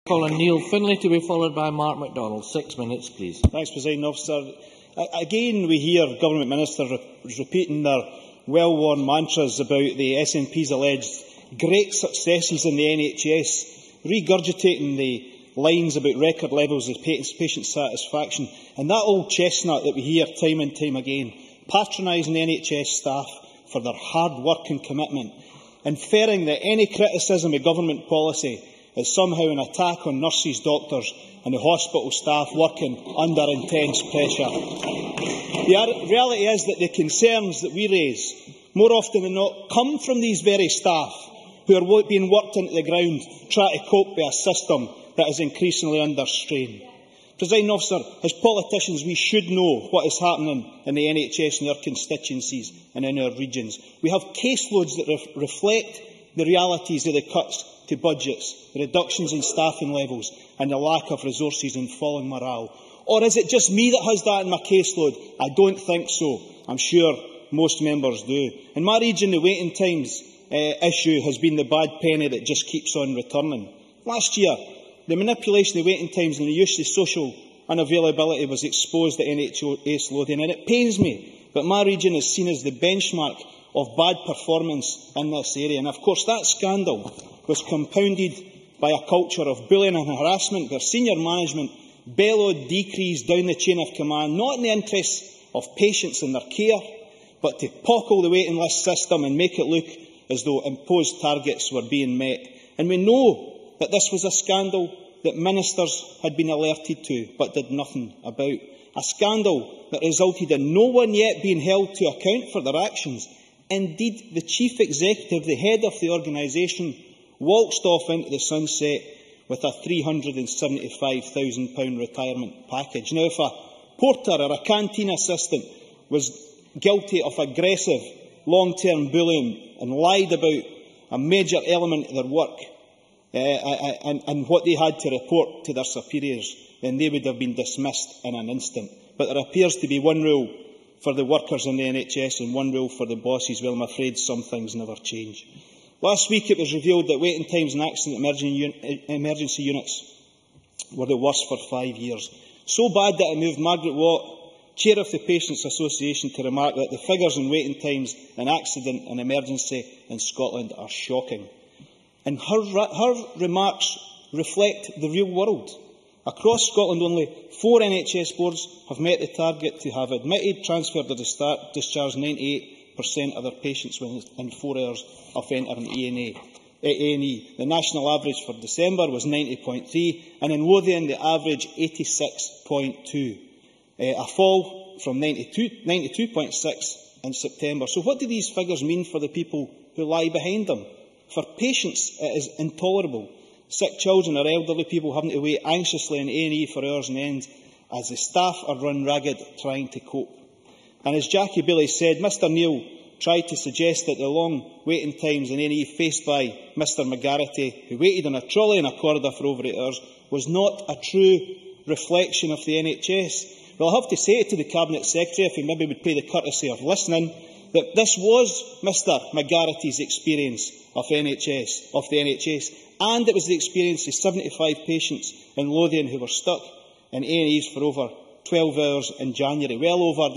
Calling Neil Findlay to be followed by Mark MacDonald. 6 minutes, please. Thanks, Presiding Officer. Again, we hear Government Ministers repeating their well-worn mantras about the SNP's alleged great successes in the NHS, regurgitating the lines about record levels of patient satisfaction, and that old chestnut that we hear time and time again, patronising the NHS staff for their hard work and commitment, inferring that any criticism of government policy is somehow an attack on nurses, doctors and the hospital staff working under intense pressure. The reality is that the concerns that we raise, more often than not, come from these very staff who are being worked into the ground, trying to cope with a system that is increasingly under strain. Presiding Officer, as politicians, we should know what is happening in the NHS in our constituencies and in our regions. We have caseloads that reflect the realities of the cuts to budgets, the reductions in staffing levels and the lack of resources and falling morale. Or is it just me that has that in my caseload? I don't think so. I'm sure most members do. In my region, the waiting times issue has been the bad penny that just keeps on returning. Last year, the manipulation of waiting times and the use of social unavailability was exposed at NHS Lothian, and it pains me that my region is seen as the benchmark of bad performance in this area. And of course, that scandal was compounded by a culture of bullying and harassment where senior management bellowed decrees down the chain of command, not in the interests of patients and their care, but to pockle the waiting list system and make it look as though imposed targets were being met. And we know that this was a scandal that ministers had been alerted to but did nothing about. A scandal that resulted in no one yet being held to account for their actions. Indeed, the chief executive, the head of the organisation, waltzed off into the sunset with a £375,000 retirement package. Now, if a porter or a canteen assistant was guilty of aggressive long-term bullying and lied about a major element of their work and what they had to report to their superiors, then they would have been dismissed in an instant. But there appears to be one rule for the workers in the NHS and one rule for the bosses. Well, I'm afraid some things never change. Last week it was revealed that waiting times in accident emergency units were the worst for 5 years. So bad that it moved Margaret Watt, Chair of the Patients Association, to remark that the figures in waiting times in accident and emergency in Scotland are shocking. And her remarks reflect the real world. Across Scotland, only 4 NHS boards have met the target to have admitted, transferred or discharged 98% of their patients within 4 hours of entering A&E. The national average for December was 90.3, and in Lothian the average 86.2, a fall from 92.6 in September. So what do these figures mean for the people who lie behind them? For patients, it is intolerable. Sick children or elderly people having to wait anxiously in A&E for hours on end as the staff are run ragged trying to cope. And as Jackie Bailey said, Mr Neil tried to suggest that the long waiting times in A&E faced by Mr McGarity, who waited on a trolley in a corridor for over 8 hours, was not a true reflection of the NHS. Well, I have to say to the Cabinet Secretary, if he maybe would pay the courtesy of listening, that this was Mr McGarity's experience of the NHS, and it was the experience of 75 patients in Lothian who were stuck in A&Es for over 12 hours in January, well over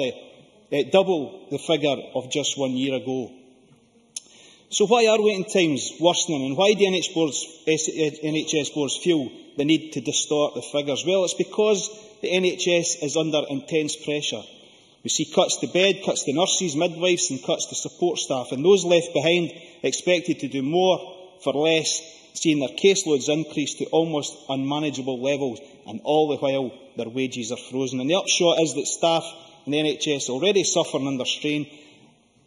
double the figure of just 1 year ago. So why are waiting times worsening, and why do NHS boards feel the need to distort the figures? Well, it's because the NHS is under intense pressure. We see cuts to bed, cuts to nurses, midwives and cuts to support staff, and those left behind expected to do more for less, seeing their caseloads increase to almost unmanageable levels, and all the while their wages are frozen. And the upshot is that staff in the NHS already suffering under strain,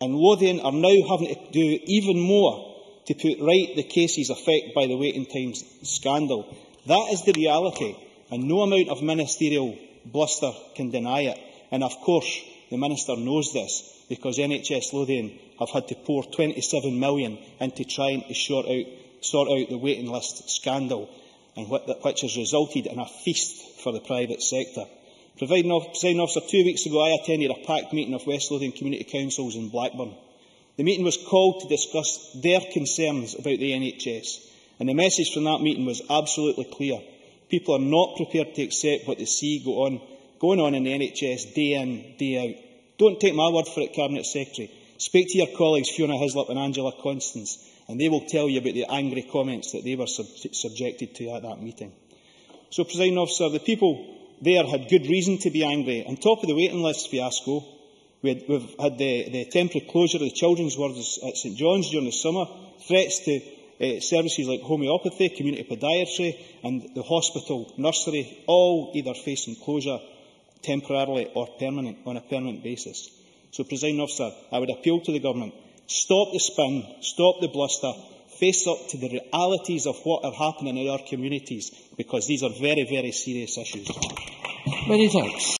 and Lothian are now having to do even more to put right the cases affected by the waiting times scandal. That is the reality, and no amount of ministerial bluster can deny it. And of course, the Minister knows this, because NHS Lothian have had to pour £27 million into trying to sort out the waiting list scandal, and which has resulted in a feast for the private sector. Presiding Officer, 2 weeks ago I attended a packed meeting of West Lothian Community Councils in Blackburn. The meeting was called to discuss their concerns about the NHS, And the message from that meeting was absolutely clear. People are not prepared to accept what they see going on in the NHS day in, day out. Don't take my word for it, Cabinet Secretary. Speak to your colleagues Fiona Hislop and Angela Constance, and they will tell you about the angry comments that they were subjected to at that meeting. So, Presiding Officer, the people there had good reason to be angry. On top of the waiting list fiasco, we've had the temporary closure of the children's wards at St John's during the summer, threats to services like homeopathy, community podiatry and the hospital nursery, all either facing closure temporarily or on a permanent basis. So, Presiding Officer, I would appeal to the Government, stop the spin, stop the bluster, face up to the realities of what are happening in our communities, because these are very, very serious issues. Many thanks.